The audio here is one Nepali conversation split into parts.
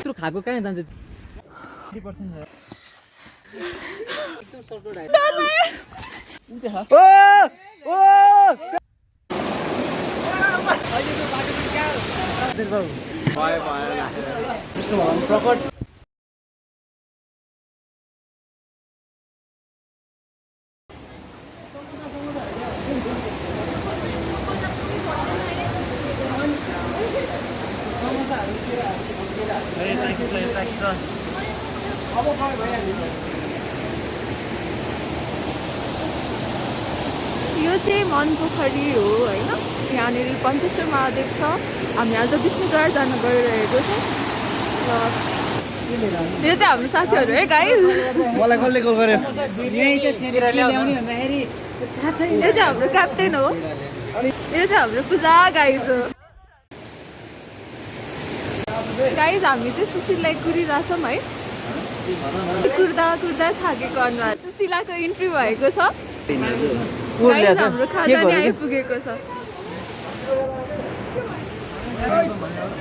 त्यत्रो खाको कहाँ जान्छ 30% छ एकदम सर्ट आयो ओ ओ अहिले त बाटो क्या भयो विष्णुवर प्रकट यो चाहिँ मन पोखरी हो हैन यहाँनिर पञ्चेश्वर महादेव छ हामी आज विष्णुद्वार जान गइरहेको छौँ र यो चाहिँ हाम्रो साथीहरू है गाइस मलाई कसले कल गर्यो यो चाहिँ हाम्रो क्याप्टेन हो यो चाहिँ हाम्रो पूजा गाइस हो गाइस हामी चाहिँ सुशीललाई कुरिरहेछौँ है कुर्दा कुर्दा थाकेको अनुहार सुशीलाको इन्ट्री भएको छ गाइस हाम्रो खाजा नि आइपुगेको छ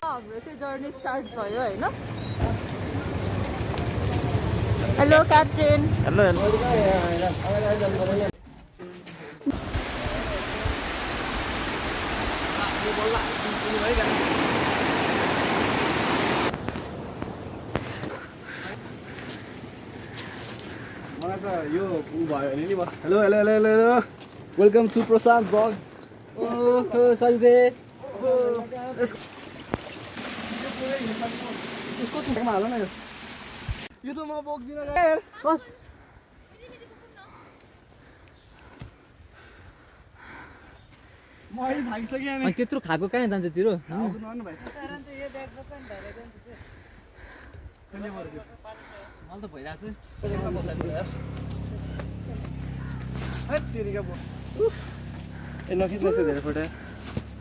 हाम्रो चाहिँ जर्नी स्टार्ट भयो हैन हेलो क्याप्टेन हेलो यो भयो नि hello hello hello hello hello welcome to Prashant blog ओ सल्वे यसको सुनमा हाल न यो त म बोक्दिन यार बस म अहिले भागिसके अनि त्यत्रो खाको कहाँ जान्छ तिरो आउनु भाइ सारन त यो ब्याग बोक्न ढालेको नि मलाई त भइराछ तेरिका बो ए नखिच्नु छ धेरै फोटो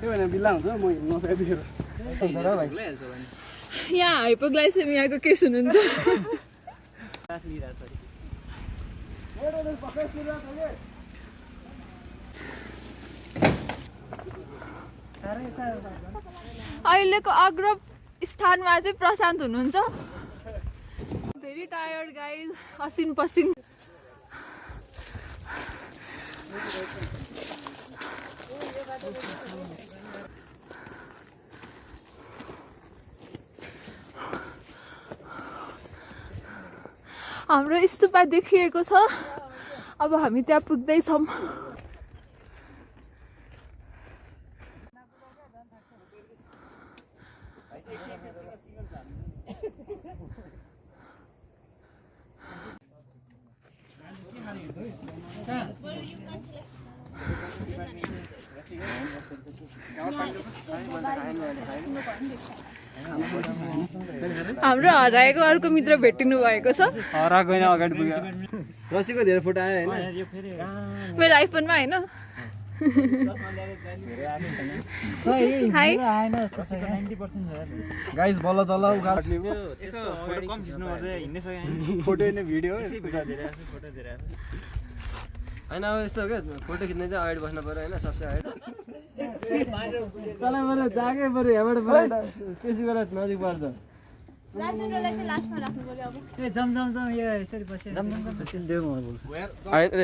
त्यो भने बिल्ला हुन्छ म नसकेतिर हुन्छ र भाइ यहाँ हाइपोग्लाइसेमियाको केस हुनुहुन्छ अहिलेको अग्र स्थानमा चाहिँ प्रशान्त हुनुहुन्छ भेरी टायर्ड गाइज हसिन पसिन हाम्रो स्तूपा देखिएको छ अब हामी त्यहाँ पुग्दैछौँ हाम्रो हराएको अर्को मित्र भेटिनु भएको छ हराएको होइन अगाडि पुग्यो रसीको धेरै फोटो आयो हैन मेरो आइफोनमा हैन हाई गाइस बल्ल तल उकालो फोटो कम खिच्नु पर्छ हिँड्नै सक्यो फोटो हैन भिडियो फोटो धेरै आछ फोटो धेरै आछ हैन अब यस्तो के फोटो खिच्न चाहिँ अगाडि बस्नु पर्यो हैन सबसे अगाडि तलै बरु जागे बरु यहाँबाट बरु त्यसै गरेर नजिक पर्छ राजेन्द्रलाई चाहिँ लास्टमा राख्नु पर्यो अब ए जम यो यसरी बसे जम सुशील देऊ म बोल्छु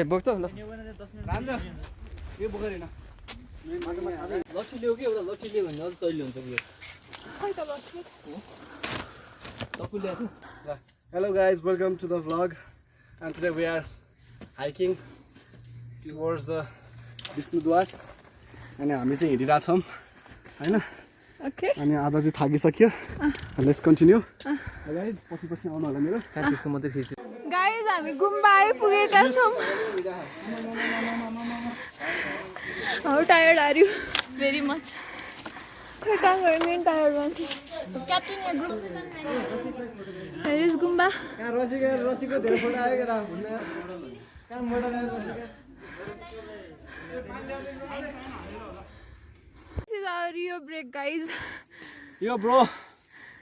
ए बोक्छ ल राम्रो यो बोकेर हैन लट्ठी ल्याउ कि एउटा लट्ठी ल्याउ भने अझ सजिलो हुन्छ यो खै त लट्ठी लट्ठी ल्याछु ल hello guys welcome to the vlog and today we are hiking towards the Bishnudwar अनि हामी चाहिँ हिँडिरा छौं हैन ओके अनि आधा चाहिँ थाकिसक्यो लेट्स कन्टिन्यू गाइस पछि आउनु होला मेरो त्यसको मात्रै खिच्छु गाइज हामी गुम्बा आइपुगेका छौँ how tired are you very much खै कहाँ गयो मेन टायर्ड मान्छे क्याप्टेन या ग्रुप हेयर इज गुम्बा कहाँ रसीको धेरै फोटो आयो केटा भन्दा कहाँ मोडल आयो रसीको This is our Rio break, guys. Yo, bro,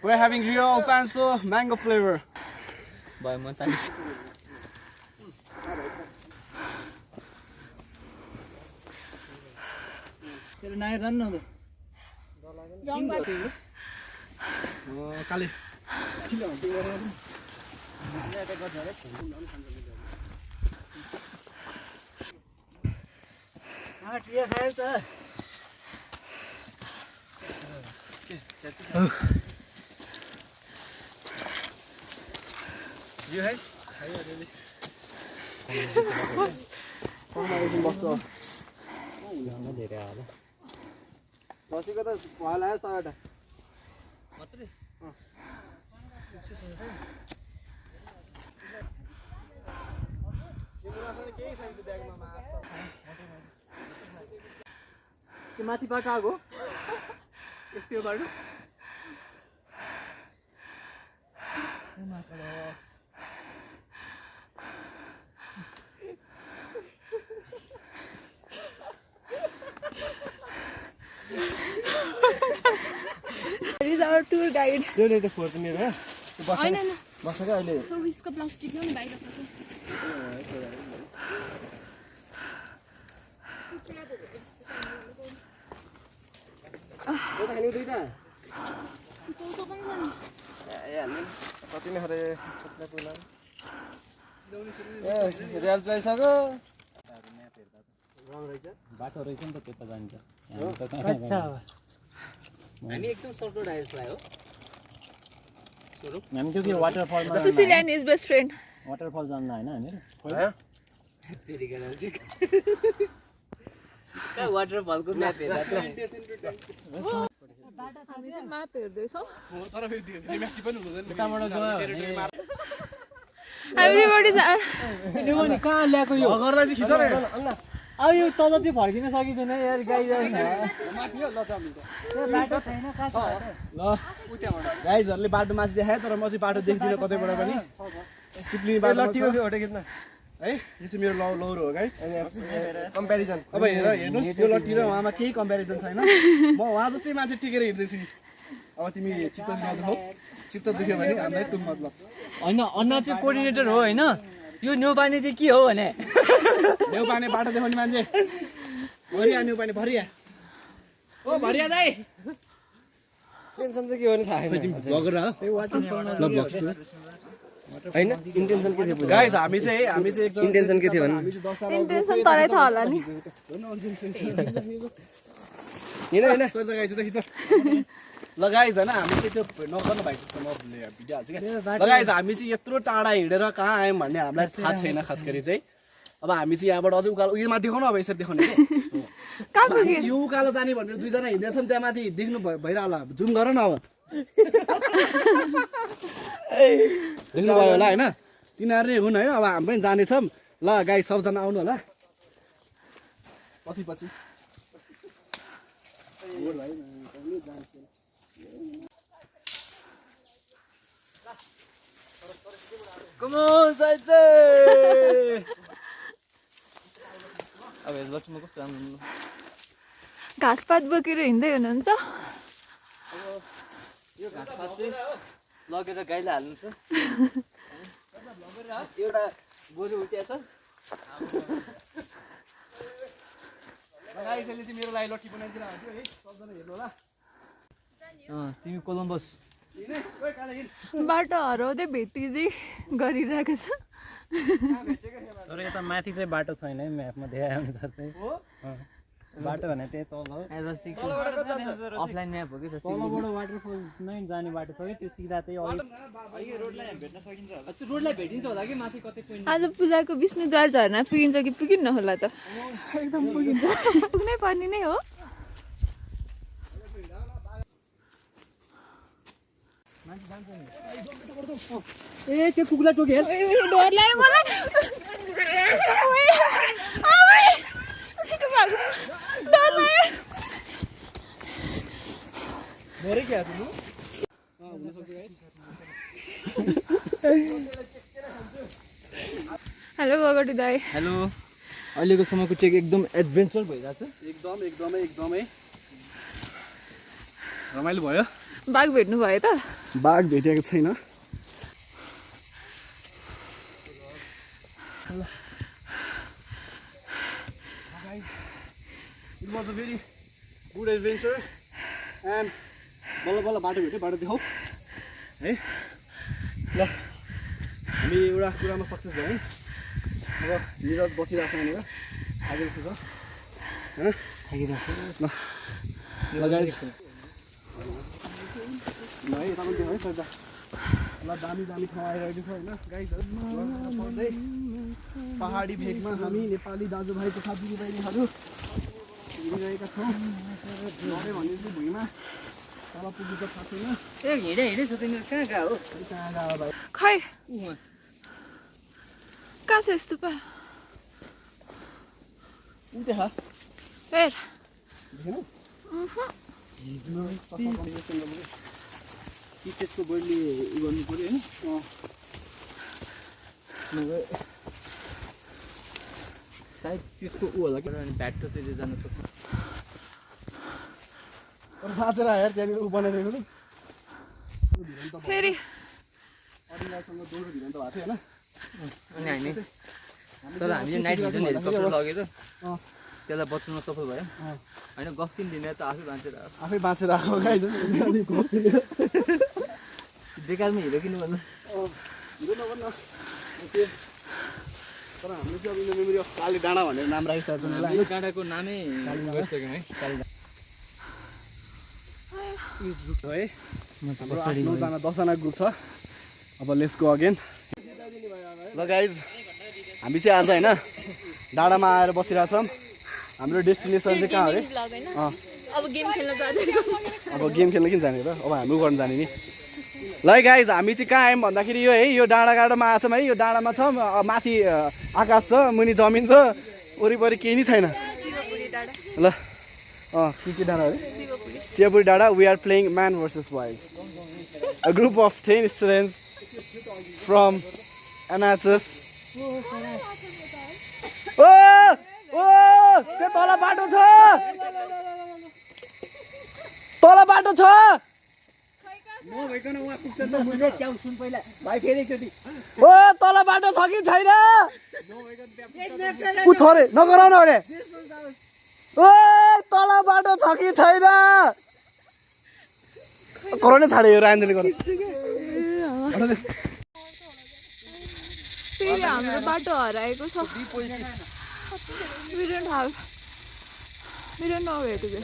we're having Rio Alfonso mango flavor. Bye, man. Thanks. तेरो नाइ रन न काली You guys? बसेको त भला 100 मात्रै के माथि बाटो आगो यस्तो बाटो He's our tour guide. यो ले त फोर्थ मेरो हो हैन हैन बसेको अहिले उसको प्लास्टिक न बाहिर पर्छ यो त खानु दुईटा चौचो पनि छ नि ए हाल्नु कति नै खरे सप्लाई पुला ए रेल चाहिसक्यो रङ रहेछ बाटो रहेछ नि त त्यता जान्छ अच्छा हामी एकदम सर्टकट आइसलायो हो स्वरूप हामी त्यो के वाटरफलमा Susil and his best friend. Waterfall जान्न हैन हामीहरु तेरी गरा चाहिँ का वाटरफलको म्याप हेर्दा त हामी चाहिँ म्याप हेर्दैछौँ तर फेरि त्यो मेसी पनि हुँदैन त्यताबाट गयो Everybody is यो नि कहाँ ल्याएको यो अगरलाई चाहिँ खिच न अब यो तल चाहिँ फर्किन सकिदैन यार गाई जाइन माथि हो ल जाम त बाटो छैन कहाँ छ ल गाइजहरुले बाटो माथि देखाए तर म चाहिँ बाटो देख्दिन कतैबाट पनि चिप्लिने बाटो लट्टीको थियो हटे खिच्न है यो चाहिँ मेरो लौरो हो गाइज कम्प्यारिजन अब हेर्नुस् यो लट्टी र उहाँमा केही कम्प्यारिजन छैन म उहाँ जस्तै मान्छे टिकेर हिँड्दैछु नि अब तिमी चित्त दुखाउँछौ चित्त दुख्यो भने हामीलाई तुम मतलब हैन अन्ना चाहिँ कोअर्डिनेटर हो हैन यो न्युपानी चाहिँ के हो भने न्युपाने बाटो देखाउने मान्छे भरिया न्युपाने भरिया ओ भरिया दाइ टेन्सन चाहिँ के हो नि थाहा छैन ब्लगर हो ल ब्लग हैन इन्टेन्सन के थियो गाइस हामी चाहिँ एकदम इन्टेन्सन के थियो भने intention तरै थाहा होला नि हैन सर गाइस त खिच ल गाइस हैन हामी चाहिँ त्यो नगर्नु भएको जस्तो म भिडियो हाल्छु के ल गाइस हामी चाहिँ यत्रो टाढा हिँडेर कहाँ आयौँ भन्ने हामीलाई थाहा छैन खास गरी चाहिँ अब हामी चाहिँ यहाँबाट अझै उकालो उयोमा देखाउनु अब यसरी देखाउने कहाँ पुग्यो यो उकालो जाने भनेर दुईजना हिँड्दैछन् त्यहाँ माथि देख्नु भइरहला जुम गर न अब देख्नु भयो होला हैन तिनीहरू नै हुन् हैन अब हामी पनि जानेछौँ ल गाइस सबजना आउनु होला पछि पछि Come on, Saite! अब हेर लक्ष्मी कस्तो राम्रो घाँसपात बोकेर हिँड्दै हुनुहुन्छ यो घाँसपात चाहिँ लगेर गाईलाई हाल्नु छ एउटा बोजू उठ्याछ गाइसले चाहिँ मेरो लागि लट्ठी बनाइदिन भन्थ्यो है सबजना हेर्नु होला तिमी कोलम्बस हिँड्ने ओइ काले हिँड बाटो हराउँदै भेटिँदै गरिरहेको छ तर यता माथि चाहिँ बाटो छैन है म्यापमा देखाए अनुसार चाहिँ हो बाटो भने त्यही तल हो अफलाइन म्याप हो कि तलबाट वाटरफल नै जाने बाटो छ कि त्यो सिधा त्यही रोडलाई भेटिन्छ होला कि माथि कतै पोइन्ट आज पूजाको विष्णुद्वार झरना पुगिन्छ कि पुगिन्न होला त एकदम पुगिन्छ पुग्नै पर्ने नै हो ए त्यो कुकुरलाई टोक्यो डर लाग्यो मलाई डर लाग्यो मरे क्या तिमी हुन सक्छ गाइस हेलो बगटी दाइ हेलो अहिलेको समयको टेक एकदम एडभेन्चर भइरहेछ एकदमै रमाइलो भयो बाघ भेट्नु भयो त बाघ भेटेको छैन It was a very good adventure and बल्ल बल्ल बाटो भेट्यो बाटो देखाऊ है ल हामी एउटा कुरामा सक्सेस भयौँ अब निरज बसिरहेको छ यहाँनिर आगे जस्तो छ हैन थाकिरहेछ ल गाइस ल है तपाईँ त्यो है सर ल दामी दामी ठाउँ आइरहेको छ होइन गाइसहरू पढ्दै पहाडी भेगमा हामी नेपाली दाजुभाइको साथ दिदीबहिनीहरू हिँडिरहेका छौँ नभए भनेपछि भुइँमा तल पुग्नु त थाहा छैन ए हिँडे छ तिनीहरू कहाँ गयो हो कहाँ गयो भाइ खै कहाँ छ यस्तो पा उ देखा हेर देखेन कि त्यसको बढीले उ गर्नु पर्यो होइन नभए सायद त्यसको ऊ होला कि अनि बाटो त्यसले जान सक्छ बाँचेर हेर त्यहाँनिर ऊ बनाइदिएको त फेरि अरूसँग दोहोरो भिजन त भएको थियो होइन अनि हामी तर हामीले नाइट भिजन हेलिकप्टर लगेर त्यसलाई बचाउन सफल भयो होइन गफ दिने त आफै बाँचेर आफै बाँचेर आएको गाइस बेकारमा हिरो किन्नु भन्नु हिरो नभन्न त्यो तर हामीले चाहिँ अब यो मेमोरी अफ काली डाँडा भनेर नाम राखिसकेको छ हामीले डाँडाको नामै गरिसक्यौँ है काली है हाम्रो 9जना 10जना ग्रुप छ अब लेट्स गो अगेन ल गाइज हामी चाहिँ आज होइन डाँडामा आएर बसिरहेछौँ हाम्रो डेस्टिनेसन चाहिँ कहाँ अरे अब गेम खेल्न जाँदैछौँ अब गेम खेल्न किन जाने र अब हामी गर्नु जाने नि ल गाइज हामी चाहिँ कहाँ आयौँ भन्दाखेरि यो है यो डाँडामा आछौँ है यो डाँडामा छौँ माथि आकाश छ मुनि जमिन छ वरिपरि केही नै छैन ल के डाँडा अरे शिवपुरी डाँडा we are playing man versus wild a group of 10 students from NHS ओ त्यो तल बाटो छ नभइकन उहाँ पुग्छ त सुने च्याउ सुन पहिला भाइ फेरि एकचोटि ओ तल बाटो छ कि छैन उ छ रे नगराउन अरे ओ तल बाटो छ कि छैन कराउनै छाड्यो यो राजेन्द्रले गर्नु फेरि हाम्रो बाटो हराएको छ We don't know where to go.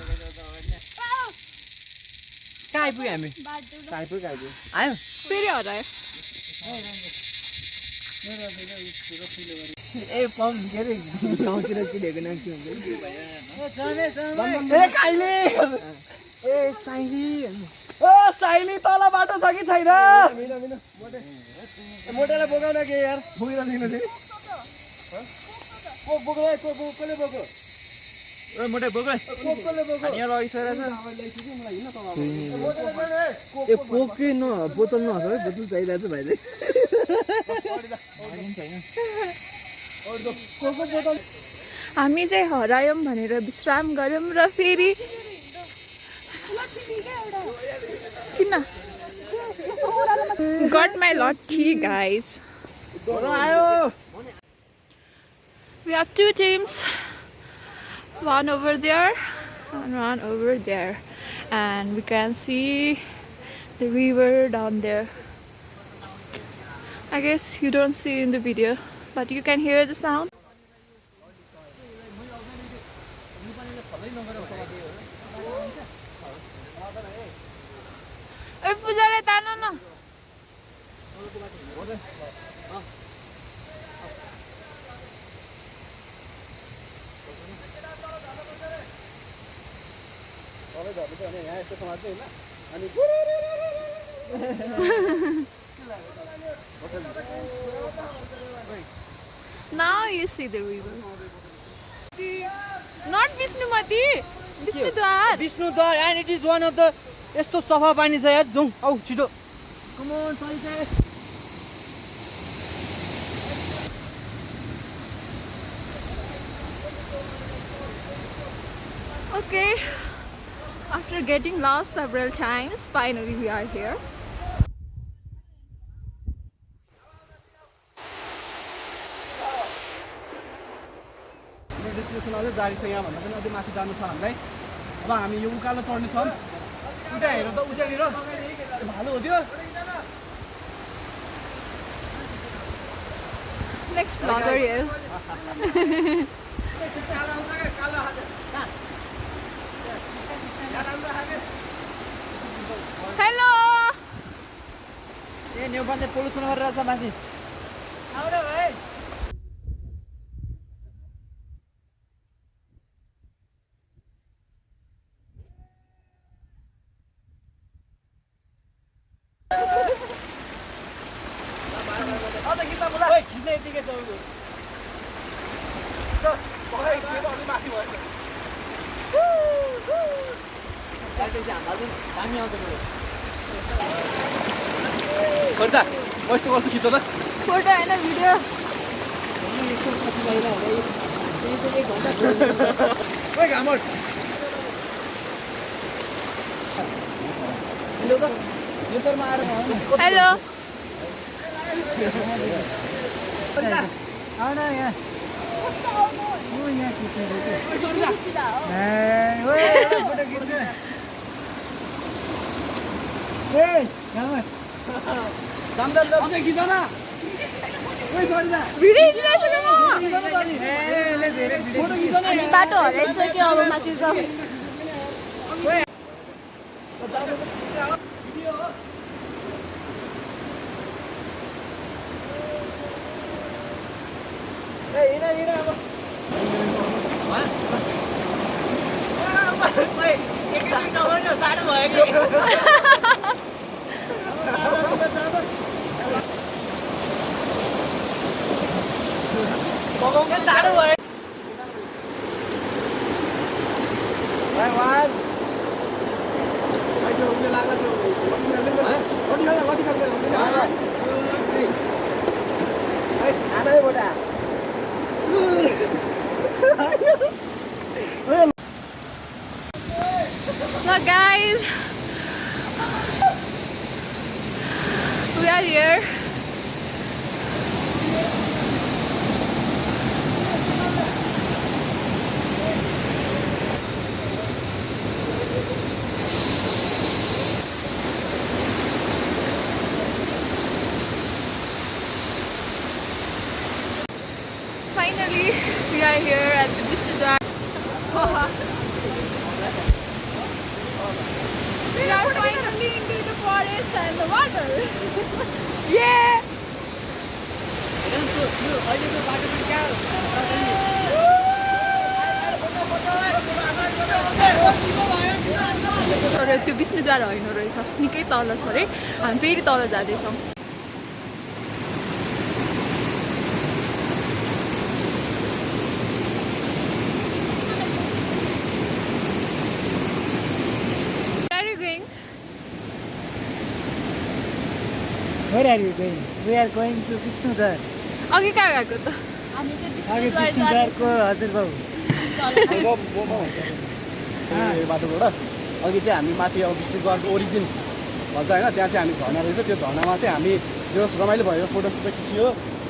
कहाँ आइपुग्यो हामी आयो फेरि हरायो ए पम्प के अरे गाउँतिर कुदेको नाम के हुन्छ ए साइली ओ साइली तल बाटो छ कि छैन मोटेलाई बोकाउन के यार बोकिरहेको छैन कसले बोक्यो ओ मोटे बोकै यहाँ लगिसकेको छ ए कोकै न बोतल नहोस् है बोतल चाहिरहेको छ भाइले हामी चाहिँ हरायौँ भनेर विश्राम गऱ्यौँ र फेरि किन got my lathi guys we have two teams, one over there and one over there, and we can see the river down there. I guess you don't see in the video, but you can hear the sound. Hey, Pujare, tano na. Now you see the river. Not Bishnumati, Bishnudwar. Bishnudwar, and it is one of the यस्तो सफा पानी छ यार जाउँ आऊ छिटो कम अन चल Okay, after getting lost several times, finally we are here. Destination अझै जारी छ यहाँ भन्दा पनि अझै माथि जानु छ हामीलाई अब हामी यो उकालो चढ्ने छौँ उता हेर त उतानिर भालु हो त्यो next vlogger here. Hello. ए न्युपनले पोल्युसन गरेर छ माथि आउन भाइ खिच्ने यतिकै छ हामी आउँदैन सरिता म यस्तो गर्छु खिच्छ त फोटो हैन भिडियो ओइ घामट हेलो त नेचरमा आएर हेलो आउन यहाँ ऊ यहाँ खिच्ने फोटो खिच्ने ए घामट अझै खिच न ओइ सरिता भिडियो खिचिरहेको छु फोटो खिच न अनि बाटो हराइसक्यो अब माथि जाउँ Look guys, we are here. Finally, we are here at the Bishnudwar. We are finally into the forest and the water. Yeah! तर त्यो विष्णुद्वार होइन रहेछ निकै तल छ अरे हामी फेरि तल जाँदैछौँ Where are you going? We are going to Bishnudwar. अघि कहाँ गएको त हामी चाहिँ अघि विष्णुद्वारको हजुरबाउ बाटोबाट अघि चाहिँ हामी माथि अब विष्णुद्वारको ओरिजिन भन्छ होइन त्यहाँ चाहिँ हामी झर्ना रहेछ त्यो झर्नामा चाहिँ हामी जो रमाइलो भयो फोटोसोटो खिच्यो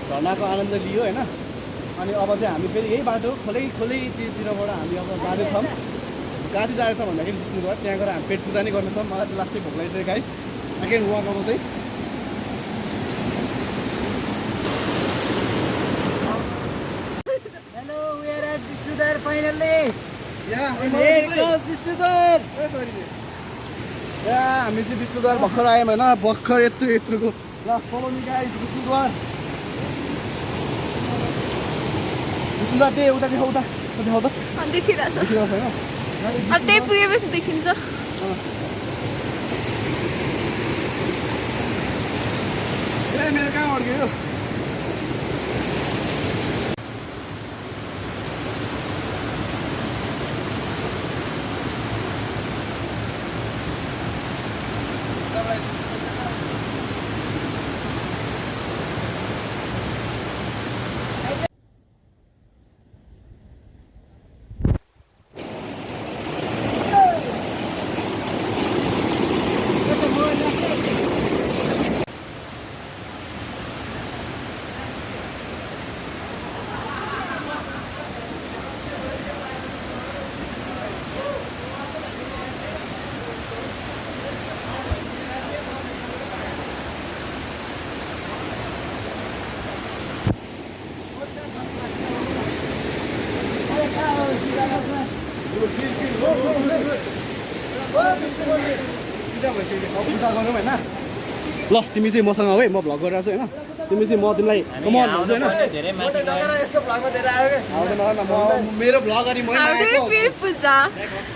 झर्नाको आनन्द लियो होइन अनि अब चाहिँ हामी फेरि यही बाटो खोलै तीतिरबाट हामी अब जाँदैछौँ कहाँ चाहिँ जाँदैछौँ भन्दाखेरि विष्णुद्वार त्यहाँ गएर हामी पेट पूजा नै गर्नेछौँ मलाई चाहिँ लास्टै भोक लागिसक्यो गाइज अगेन वक अब चाहिँ Hello, we are at Bishnudwar finally. Vishnudwar हामी चाहिँ विष्णुद्वार भर्खर आयौँ होइन भर्खर यत्रोको ल follow me guys Vishnudwar Vishnudwar त्यही उता देखाउ उता देखाउ त देखिरहेछ देखिरहेको छैन अब त्यही पुगेपछि देखिन्छ ए मेरो कहाँ अड्क्यो चाहिँ भइसक्यो अब उल्टा गरौँ होइन ल तिमी चाहिँ मसँग है म भ्लग गरिरहेको छु होइन तिमी चाहिँ म तिमीलाई कमन भन्छु होइन धेरै माथि यसको भ्लगमा धेरै आयो क्या आउँदैन न मेरो भ्लग अनि मैले How do you feel, Pooja?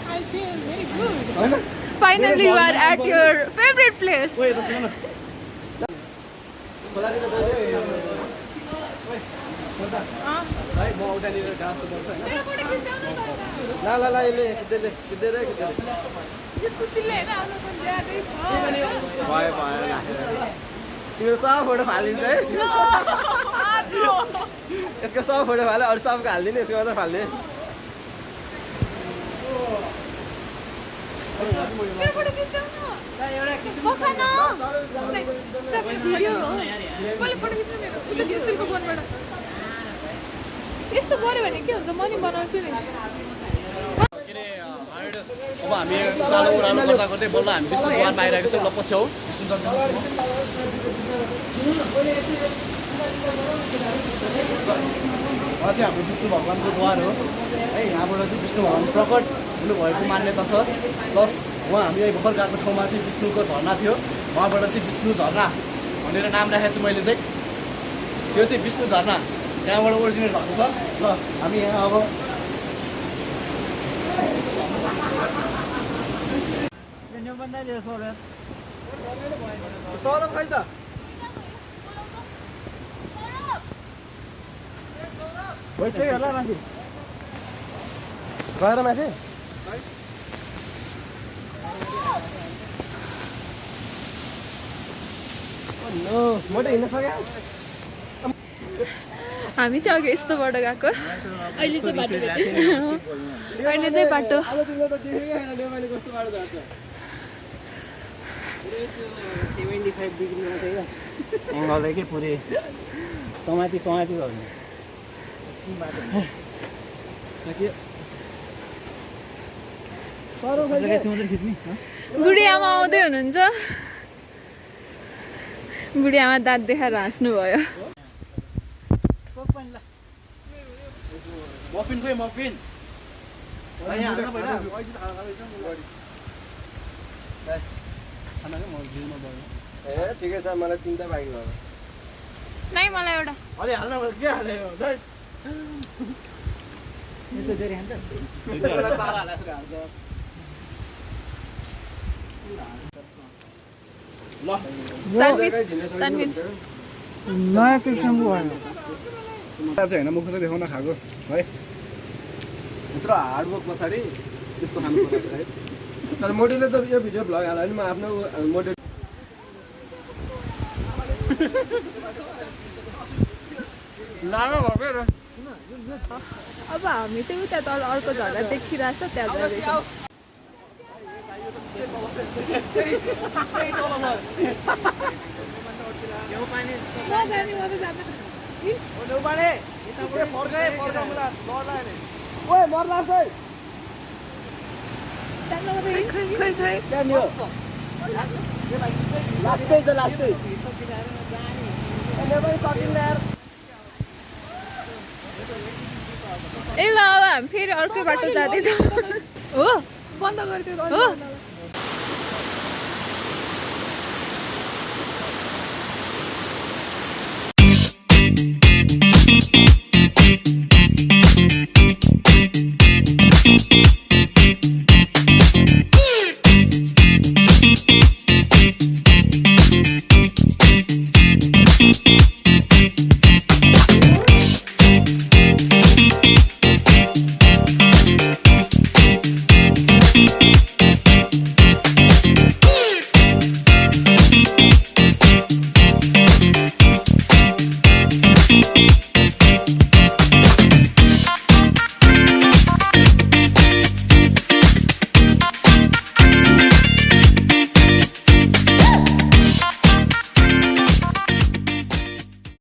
I feel very good. होइन Finally, you are at your favorite place. ओइ त सुन न खोलातिर गयो है म उतानिर डान्स गर्छु होइन ल ल ल यसले खिच्दै यो सुशीलले हैन आफ्नो फोन ज्यादै छ भयो भएर राखेर तिम्रो सब फोटो फालिदिन्छ है यसको सब फोटो फाल्यो अरू सबको हालिदिने यसको मात्र फाल्ने मेरो फोटो खिच्दै न बसन चक भिडियो हो मैले फोटो खिच्नु मेरो उले सुशीलको फोनबाट यस्तो गर्यो भने के हुन्छ म नि बनाउँछु नि अब हामी उकालो उरालो गर्दा गर्दै बल्ल हामी विष्णुद्वारमा आइरहेको छौँ ल पछि हौ चाहिँ हाम्रो विष्णु भगवान्को द्वार हो है यहाँबाट चाहिँ विष्णु भगवान् प्रकट हुनुभएको मान्यता छ प्लस उहाँ हामी यहाँ भर्खर गएको ठाउँमा चाहिँ विष्णुको झरना थियो उहाँबाट चाहिँ विष्णु झरना भनेर नाम राखेको छु मैले चाहिँ त्यो चाहिँ विष्णु झरना त्यहाँबाट ओरिजिनेट भएको छ ल हामी यहाँ अब सौरभ खै त भइसक्यो होला माथि गएर माथि म त हिँड्न सकेँ हामी चाहिँ अघि यस्तो बाटो गएको अहिले चाहिँ बाटो अहिले चाहिँ बाटो अब तिमीलाई त देखेकै छैन नेपाली कस्तो बाटो जान्छ 75 डिग्रीमा चाहिँ एङ्गल के पुरै समाति भयो बुढी आमा आउँदै हुनुहुन्छ बुढी आमा दाँत देखाएर हाँस्नु भयो मफिन खोइ मफिन ए ठिकै छ मलाई तिनवटा बाइक भयो नै मलाई एउटा अलि हाल्न के हाल्यो स्यान्डविच नयाँ पिक्चरको होइन चाहिँ होइन मुख चाहिँ देखाउन खाएको है यत्रो हार्डवर्क पछाडि त्यस्तो खानु पर्छ है तर मोडलले त यो भिडियो भ्लग हाल्यो भने म आफ्नो मोडल लामो भयो अब हामी चाहिँ उता तल अर्को झर्ना देखिरहेछ त्यहाँ जाँदैछौँ नजाने म त जान्दैन लास्टै छ लास्टै ए ल अब हामी फेरि अर्कै बाटो जाँदैछौँ हो बन्द गरिदियो हो